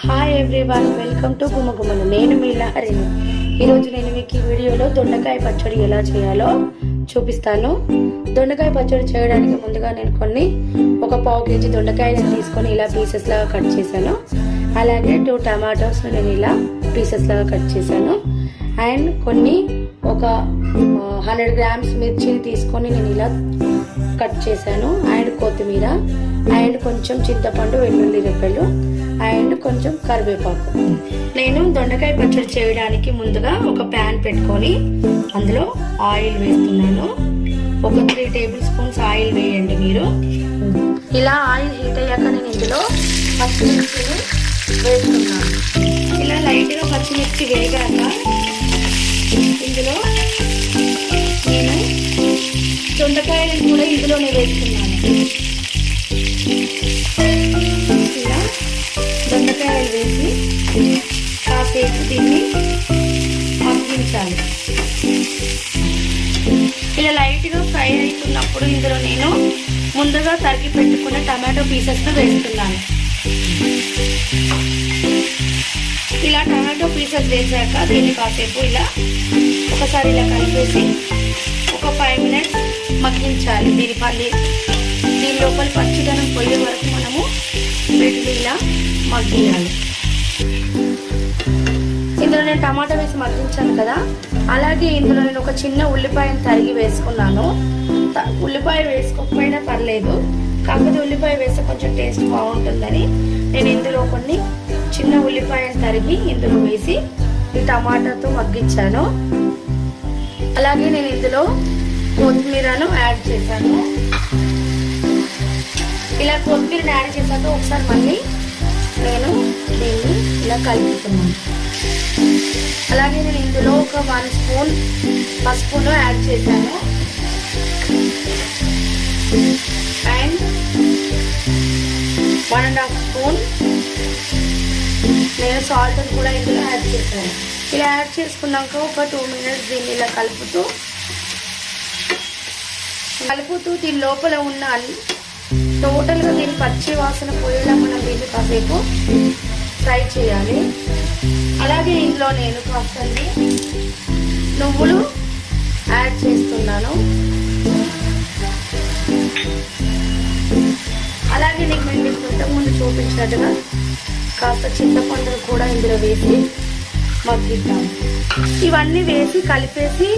Hi everyone, welcome to Gumagumalu. నేను మీ లహరిని. ఈరోజు నేను మీకు ఈ వీడియోలో దొండకాయ పచ్చడి ఎలా చేయాలో చూపిస్తాను. దొండకాయ పచ్చడి చేయడానికి ముందుగా నేను ఒక పావు కేజీ దొండకాయలను తీసుకొని ఇలా పీసెస్ లాగా కట్ చేశాను. అలాగే 2 టమాటోస్ నేను ఇలా పీసెస్ లాగా కట్ చేశాను. అండ్ ఒక 100 గ్రామ్స్ మిర్చిని తీసుకొని నేను ఇలా కట్ చేశాను. అండ్ కొత్తిమీర అండ్ కొంచెం చింతపండు, వెల్లుల్లి రెబ్బలు అండ్ కొంచెం కరివేపాకు. నేను దొండకాయ పచ్చడి చేయడానికి ముందుగా ఒక ప్యాన్ పెట్టుకొని అందులో ఆయిల్ వేస్తున్నాను. ఒక 3 టేబుల్ స్పూన్స్ ఆయిల్ వేయండి మీరు. ఇలా ఆయిల్ హీట్ అయ్యాక నేను ఇందులో పచ్చిమిర్చిని వేస్తున్నాను. ఇలా లైట్గా పచ్చిమిర్చి వేగాక ఇందులో నేను దొండకాయలను కూడా ఇందులోనే వేస్తున్నాను. ఇలా దొండకాయలు వేసి కాసేపు దీన్ని మగ్గించాలి. ఇలా లైట్గా ఫ్రై అవుతున్నప్పుడు ఇందులో నేను ముందుగా తరిగి పెట్టుకున్న టమాటో పీసెస్ను వేస్తున్నాను. ఇలా టమాటో పీసెస్ వేసాక దీన్ని కాసేపు ఒకసారి ఇలా కలిపేసి ఒక 5 మినిట్స్ మగ్గించాలి. దీని లోపల పచ్చిదనం పోయే వరకు మనము వీటిని ఇలా మగ్గియాలి. ఇందులో నేను టమాటా వేసి మగ్గించాను కదా, అలాగే ఇందులో నేను ఒక చిన్న ఉల్లిపాయను తరిగి వేసుకున్నాను. ఉల్లిపాయ వేసుకోకపోయినా పర్లేదు, కాకపోతే ఉల్లిపాయ వేస్తే కొంచెం టేస్ట్ బాగుంటుందని నేను ఇందులో చిన్న ఉల్లిపాయను తరిగి ఇందులో వేసి ఈ టమాటాతో మగ్గించాను. అలాగే నేను ఇందులో కొత్తిమీరను యాడ్ చేశాను. ఇలా కొత్తిమీరని యాడ్ చేశాక ఒకసారి మళ్ళీ నేను దీన్ని ఇలా కలుపుతున్నాను. అలాగే నేను ఇందులో ఒక 1 స్పూన్ పసుపును యాడ్ చేశాను. అండ్ 1.5 స్పూన్ నేను సాల్ట్ కూడా ఇందులో యాడ్ చేశాను. ఇలా యాడ్ చేసుకున్నాక ఒక 2 మినిట్స్ దీన్ని ఇలా కలుపుతూ దీని లోపల ఉన్న టోటల్గా దీని పచ్చి వాసన పోయేలా మనం దీన్ని కాసేపు ఫ్రై చేయాలి. అలాగే ఇందులో నేను కాస్త నువ్వులు యాడ్ చేస్తున్నాను. అలాగే నేను ఇంతకుముందు చూపించినట్టుగా కాస్త చింతపండును కూడా ఇందులో వేసి మగ్గిద్దాము. ఇవన్నీ వేసి కలిపేసి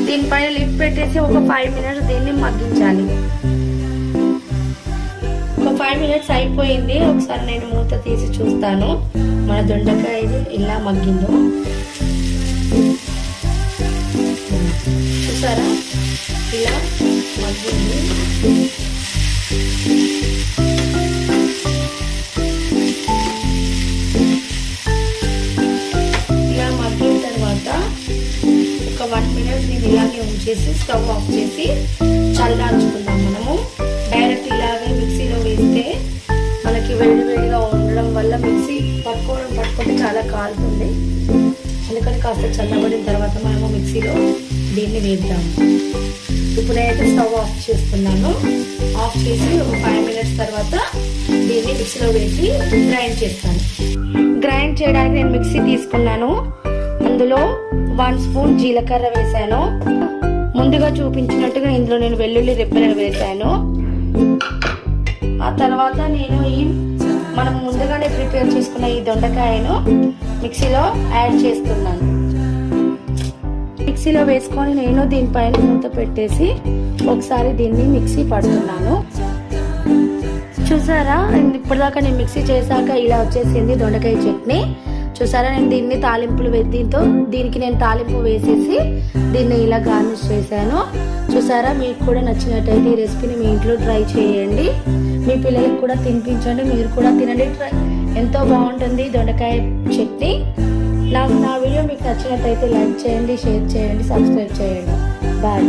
దీనిపైన లిడ్ పెట్టేసి ఒక 5 మినిట్స్ దీన్ని మగ్గించాలి. ఒక 5 మినిట్స్ అయిపోయింది. ఒకసారి నేను మూత తీసి చూస్తాను మన దొండకాయ ఇలా మగ్గిందో. చూసారా, ఇలా మగ్గింది. ఇలా మగ్గిన తర్వాత ఒక 1 మినిట్ దీన్ని ఇలాగే ఉంచేసి స్టవ్ ఆఫ్ చేసి చల్లార్చుకుందాం. మనము డైరెక్ట్ ఇలాగే మిక్సీలో వేస్తే మనకి వేడివేడిగా ఉండడం వల్ల మిక్సీ పట్టుకుంటే చాలా కాలుతుంది. అందుకని కాస్త చల్లబడిన తర్వాత మనము మిక్సీలో దీన్ని వేద్దాము. ఇప్పుడు నేనైతే స్టవ్ ఆఫ్ చేస్తున్నాను. ఆఫ్ చేసి ఒక 5 మినిట్స్ తర్వాత దీన్ని మిక్సీలో వేసి గ్రైండ్ చేస్తాను. గ్రైండ్ చేయడానికి నేను మిక్సీ తీసుకున్నాను. అందులో 1 స్పూన్ జీలకర్ర వేసాను. ముందుగా చూపించినట్టుగా ఇందులో నేను వెల్లుల్లి రెబ్బలను వేసాను. ఆ తర్వాత నేను మనం ముందుగానే ప్రిపేర్ చేసుకున్న ఈ దొండకాయను మిక్సీలో యాడ్ చేస్తున్నాను. మిక్సీలో వేసుకొని నేను దీనిపైన మూత పెట్టేసి ఒకసారి దీన్ని మిక్సీ పడుతున్నాను. చూసారా, ఇప్పటిదాకా నేను మిక్సీ చేశాక ఇలా వచ్చేసింది దొండకాయ చట్నీ. చూసారా, నేను దీన్ని దీనికి నేను తాలింపు వేసేసి దీన్ని ఇలా గార్నిష్ చేశాను. చూసారా, మీకు కూడా నచ్చినట్టయితే ఈ రెసిపీని మీ ఇంట్లో ట్రై చేయండి. మీ పిల్లలకు కూడా తినిపించండి, మీరు కూడా తినండి. ఎంతో బాగుంటుంది దొండకాయ చట్నీ. నా వీడియో మీకు నచ్చినట్టయితే లైక్ చేయండి, షేర్ చేయండి, సబ్స్క్రైబ్ చేయండి. బాయ్.